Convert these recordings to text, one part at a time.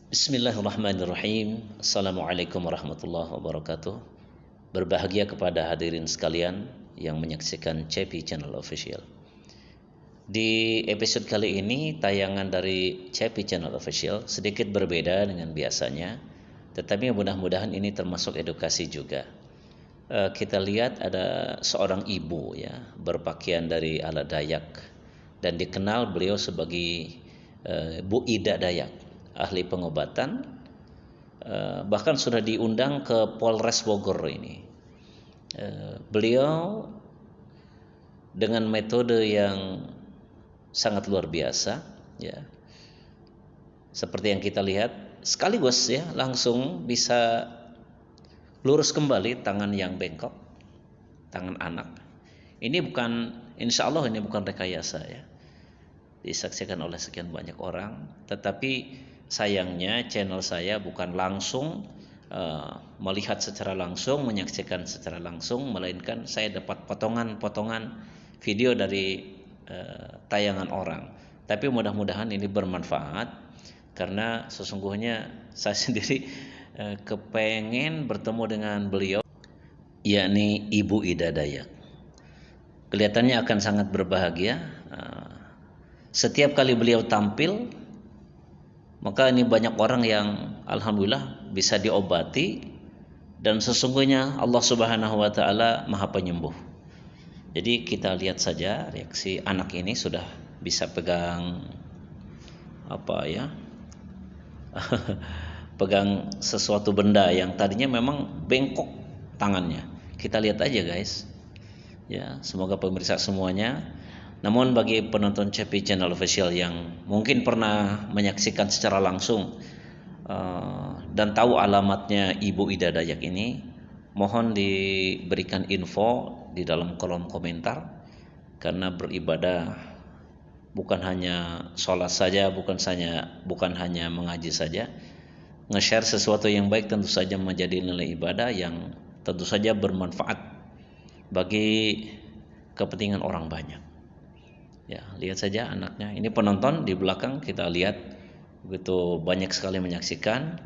Bismillahirrahmanirrahim. Assalamualaikum warahmatullahi wabarakatuh. Berbahagia kepada hadirin sekalian yang menyaksikan CP Channel Official. Di episode kali ini tayangan dari CP Channel Official sedikit berbeda dengan biasanya, tetapi mudah-mudahan ini termasuk edukasi juga. Kita lihat ada seorang ibu ya berpakaian dari alat Dayak dan dikenal beliau sebagai Bu Ida Dayak, ahli pengobatan, bahkan sudah diundang ke Polres Bogor ini. Beliau dengan metode yang sangat luar biasa ya. Seperti yang kita lihat, sekaligus ya langsung bisa lurus kembali tangan yang bengkok, tangan anak. Ini bukan, insya Allah ini bukan rekayasa ya, disaksikan oleh sekian banyak orang. Tetapi sayangnya channel saya bukan langsung melihat secara langsung, menyaksikan secara langsung, melainkan saya dapat potongan-potongan video dari tayangan orang. Tapi mudah-mudahan ini bermanfaat, karena sesungguhnya saya sendiri kepengen bertemu dengan beliau, yakni Ibu Ida Dayak. Kelihatannya akan sangat berbahagia. Setiap kali beliau tampil, maka ini banyak orang yang alhamdulillah bisa diobati, dan sesungguhnya Allah Subhanahu wa taala Maha Penyembuh. Jadi kita lihat saja reaksi anak ini, sudah bisa pegang apa ya? Pegang sesuatu benda yang tadinya memang bengkok tangannya. Kita lihat aja guys. Ya, semoga pemirsa semuanya. Namun bagi penonton CP Channel Official yang mungkin pernah menyaksikan secara langsung dan tahu alamatnya Ibu Ida Dayak ini, mohon diberikan info di dalam kolom komentar, karena beribadah bukan hanya sholat saja, bukan hanya mengaji saja. Nge-share sesuatu yang baik tentu saja menjadi nilai ibadah yang tentu saja bermanfaat bagi kepentingan orang banyak. Ya, lihat saja anaknya. Ini penonton di belakang kita lihat begitu banyak sekali menyaksikan.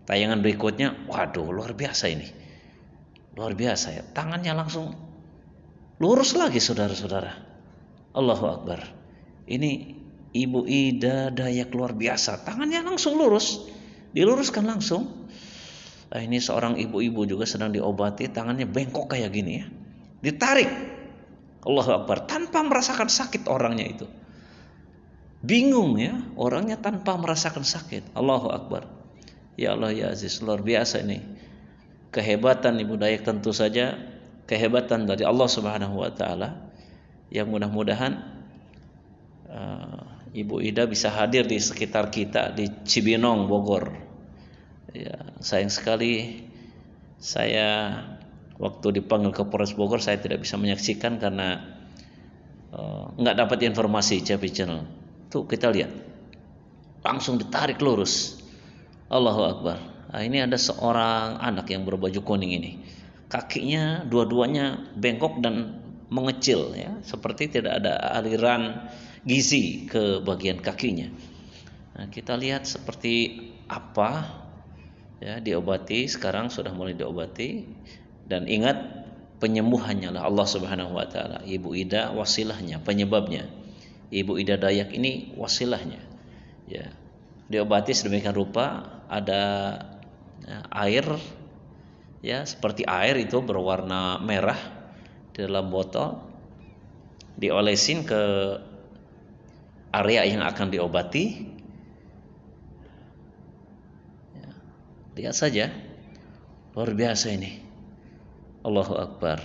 Tayangan berikutnya, waduh luar biasa ini. Luar biasa ya. Tangannya langsung lurus lagi saudara-saudara. Allahu Akbar. Ini Ibu Ida Dayak luar biasa. Tangannya langsung lurus. Diluruskan langsung. Nah, ini seorang ibu-ibu juga sedang diobati, tangannya bengkok kayak gini ya. Ditarik. Allahu Akbar, tanpa merasakan sakit orangnya itu. Bingung ya, orangnya tanpa merasakan sakit. Allahu Akbar. Ya Allah ya Aziz, luar biasa ini. Kehebatan Ibu Dayak tentu saja kehebatan dari Allah Subhanahu wa taala, yang mudah-mudahan Ibu Ida bisa hadir di sekitar kita di Cibinong, Bogor. Ya, sayang sekali saya waktu dipanggil ke Polres Bogor saya tidak bisa menyaksikan karena nggak dapat informasi CP Channel. Tuh kita lihat, langsung ditarik lurus. Allahu Akbar. Nah, ini ada seorang anak yang berbaju kuning ini, kakinya dua-duanya bengkok dan mengecil ya, seperti tidak ada aliran gizi ke bagian kakinya. Nah, kita lihat seperti apa ya, diobati, sekarang sudah mulai diobati. Dan ingat, penyembuhannya lah Allah Subhanahu wa taala. Ibu Ida wasilahnya, penyebabnya. Ibu Ida Dayak ini wasilahnya. Ya. Diobati sedemikian rupa, ada air ya, seperti air itu berwarna merah di dalam botol, diolesin ke area yang akan diobati. Ya. Lihat saja, luar biasa ini. Allahu Akbar.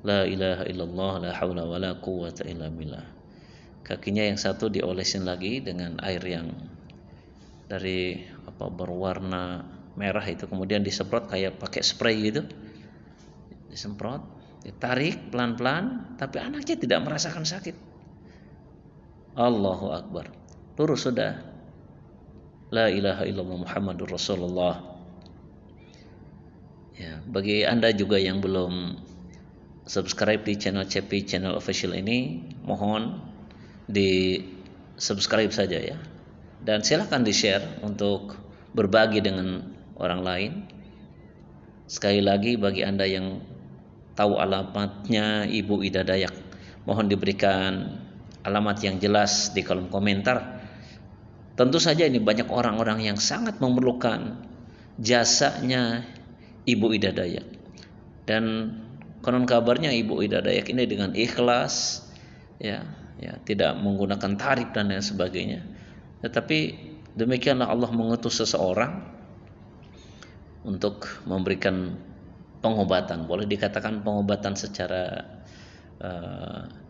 La ilaha illallah, la haula wa la quwwata illa billah. Kakinya yang satu diolesin lagi dengan air yang dari berwarna merah itu, kemudian disemprot kayak pakai spray gitu. Disemprot, ditarik pelan-pelan, tapi anaknya tidak merasakan sakit. Allahu Akbar. Lurus sudah. La ilaha illallah Muhammadur Rasulullah. Ya, bagi Anda juga yang belum subscribe di channel CP Channel Official ini, mohon di subscribe saja ya, dan silahkan di-share untuk berbagi dengan orang lain. Sekali lagi, bagi Anda yang tahu alamatnya Ibu Ida Dayak, mohon diberikan alamat yang jelas di kolom komentar. Tentu saja ini banyak orang-orang yang sangat memerlukan jasanya Ibu Ida Dayak. Dan konon kabarnya Ibu Ida Dayak ini dengan ikhlas, ya, tidak menggunakan tarif dan lain sebagainya. Tetapi demikianlah Allah mengutus seseorang untuk memberikan pengobatan. Boleh dikatakan pengobatan secara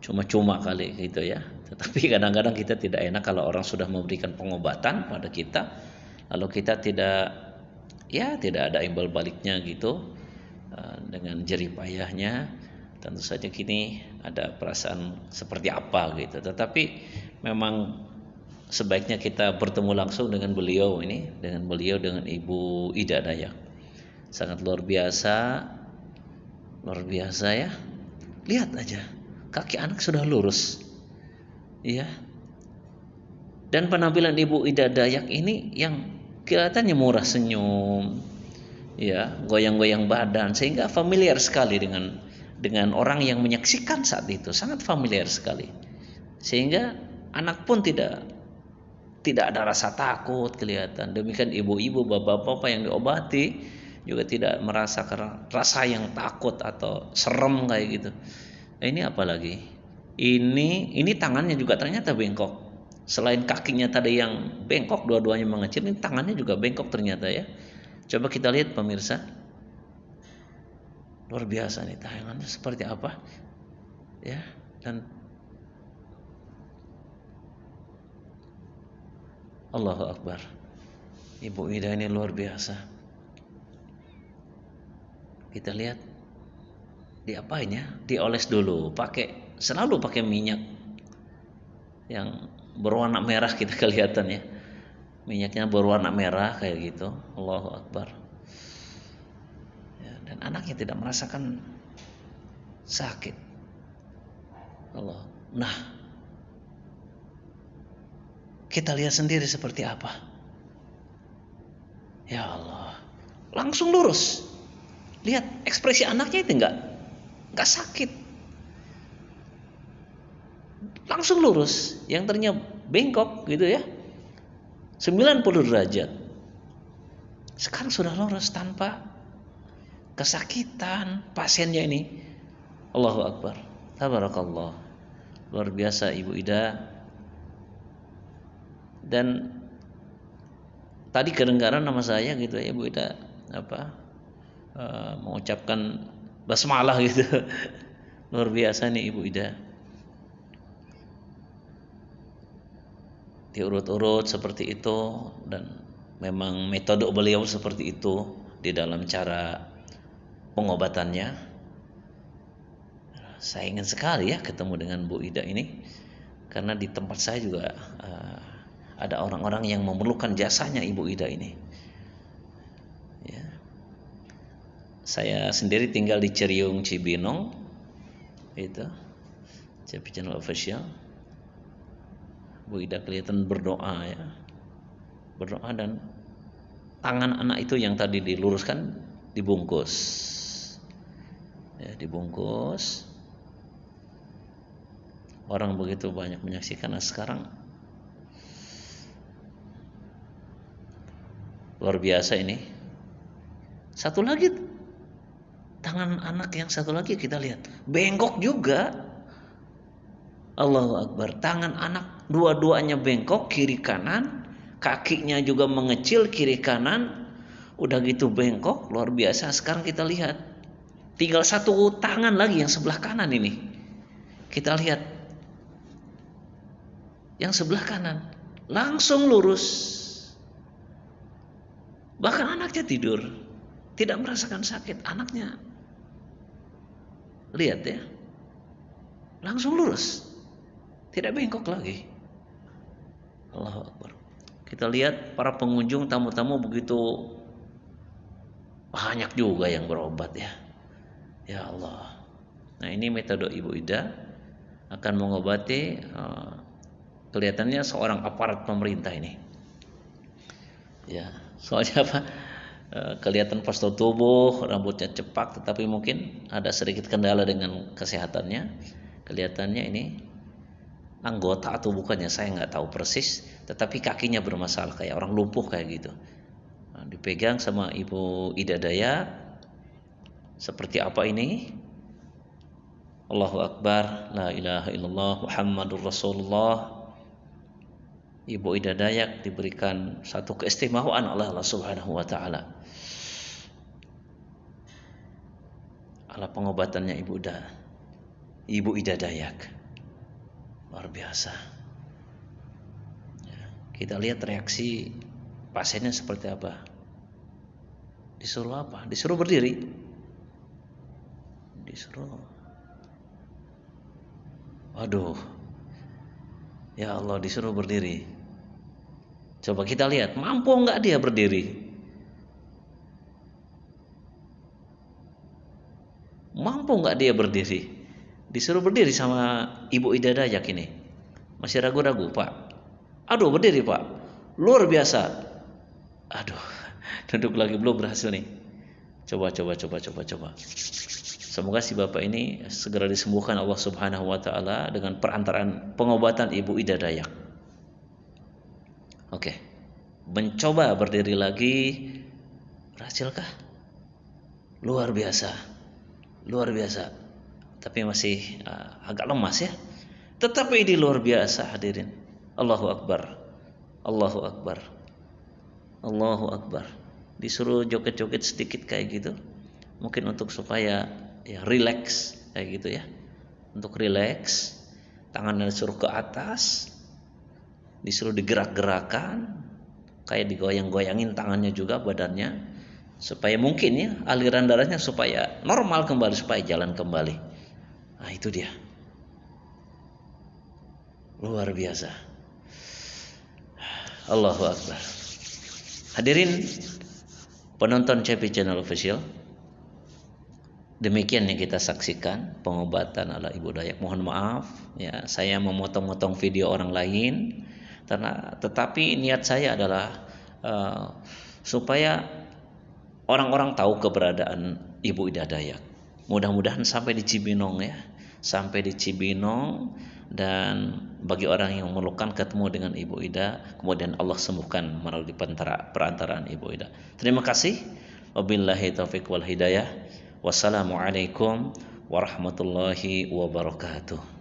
cuma-cuma kali gitu ya. Tetapi kadang-kadang kita tidak enak kalau orang sudah memberikan pengobatan pada kita, lalu kita tidak ada imbal baliknya gitu. Dengan jerih payahnya, tentu saja kini ada perasaan seperti apa gitu. Tetapi memang sebaiknya kita bertemu langsung dengan beliau dengan Ibu Ida Dayak. Sangat luar biasa ya. Lihat aja, kaki anak sudah lurus, ya. Dan penampilan Ibu Ida Dayak ini yang kelihatannya murah senyum, ya, goyang-goyang badan, sehingga familiar sekali dengan orang yang menyaksikan saat itu, sangat familiar sekali, sehingga anak pun tidak ada rasa takut kelihatan. Demikian ibu-ibu, bapak-bapak yang diobati juga tidak merasakan rasa yang takut atau serem kayak gitu. Ini apalagi? Ini tangannya juga ternyata bengkok. Selain kakinya tadi yang bengkok, dua-duanya mengecil, ini tangannya juga bengkok ternyata ya. Coba kita lihat pemirsa, luar biasa nih tayangannya seperti apa, ya. Dan Allahu Akbar, Ibu Ida ini luar biasa. Kita lihat diapain ya? Dioles dulu, selalu pakai minyak yang berwarna merah, kita kelihatan ya. Minyaknya berwarna merah kayak gitu. Allahu Akbar. Ya, dan anaknya tidak merasakan sakit. Allah. Nah, kita lihat sendiri seperti apa. Ya Allah, langsung lurus. Lihat ekspresi anaknya itu enggak sakit. Langsung lurus. Yang ternyata bengkok gitu ya. 90 derajat. Sekarang sudah lurus tanpa kesakitan pasiennya ini. Allahu Akbar. Tabarakallah. Luar biasa Ibu Ida. Dan tadi kedengaran nama saya gitu ya, Ibu Ida mengucapkan basmalah gitu. Luar biasa nih Ibu Ida. Diurut-urut seperti itu, dan memang metode beliau seperti itu di dalam cara pengobatannya. Saya ingin sekali ya ketemu dengan Bu Ida ini, karena di tempat saya juga ada orang-orang yang memerlukan jasanya Ibu Ida ini. Ya. Saya sendiri tinggal di Ceriung Cibinong, itu CP Channel Official. Bu Ida kelihatan berdoa ya, berdoa, dan tangan anak itu yang tadi diluruskan dibungkus, ya, dibungkus. Orang begitu banyak menyaksikan. Nah, sekarang luar biasa ini. Satu lagi tangan anak yang satu lagi kita lihat bengkok juga. Allahu Akbar. Tangan anak dua-duanya bengkok, kiri kanan, kakinya juga mengecil kiri kanan. Udah gitu bengkok, luar biasa. Sekarang kita lihat tinggal satu tangan lagi yang sebelah kanan ini. Kita lihat yang sebelah kanan langsung lurus. Bahkan anaknya tidur, tidak merasakan sakit. Anaknya, lihat ya, langsung lurus, tidak bengkok lagi. Allahu Akbar. Kita lihat para pengunjung, tamu-tamu begitu banyak juga yang berobat ya. Ya Allah. Nah, ini metode Ibu Ida akan mengobati kelihatannya seorang aparat pemerintah ini. Ya, soalnya apa? Kelihatan postur tubuh, rambutnya cepak, tetapi mungkin ada sedikit kendala dengan kesehatannya. Kelihatannya ini anggota atau bukannya saya nggak tahu persis, tetapi kakinya bermasalah kayak orang lumpuh kayak gitu. Nah, dipegang sama Ibu Ida Dayak, seperti apa ini? Allahu Akbar, la ilaha illallah Muhammadur Rasulullah. Ibu Ida Dayak diberikan satu keistimewaan oleh Allah Subhanahu wa taala. Ala pengobatannya Ibu Ida Dayak. Luar biasa. Ya, kita lihat reaksi pasiennya seperti apa. Disuruh apa? Disuruh berdiri. Disuruh. Waduh. Ya Allah, disuruh berdiri. Coba kita lihat, mampu nggak dia berdiri? Mampu nggak dia berdiri? Disuruh berdiri sama Ibu Ida Dayak ini. Masih ragu-ragu, Pak. Aduh, berdiri, Pak. Luar biasa. Aduh, duduk lagi belum berhasil nih. Coba. Semoga si Bapak ini segera disembuhkan Allah Subhanahu wa taala dengan perantaraan pengobatan Ibu Ida Dayak. Oke. Mencoba berdiri lagi. Berhasilkah? Luar biasa. Tapi masih agak lemas ya. Tetapi ini luar biasa hadirin. Allahu Akbar. Disuruh joget-joget sedikit kayak gitu. Mungkin untuk supaya ya relax kayak gitu ya. Untuk relax, tangannya disuruh ke atas, disuruh digerak-gerakan, kayak digoyang-goyangin tangannya juga badannya, supaya mungkin ya aliran darahnya supaya normal kembali, supaya jalan kembali. Nah itu dia, luar biasa. Allahu Akbar. Hadirin penonton CP Channel Official, demikian yang kita saksikan pengobatan ala Ibu Dayak. Mohon maaf ya, saya memotong-motong video orang lain tetapi niat saya adalah supaya orang-orang tahu keberadaan Ibu Ida Dayak. Mudah-mudahan sampai di Cibinong ya, dan bagi orang yang memerlukan ketemu dengan Ibu Ida, kemudian Allah sembuhkan melalui perantaraan Ibu Ida. Terima kasih. Wabillahi taufiq wal hidayah. Wassalamualaikum warahmatullahi wabarakatuh.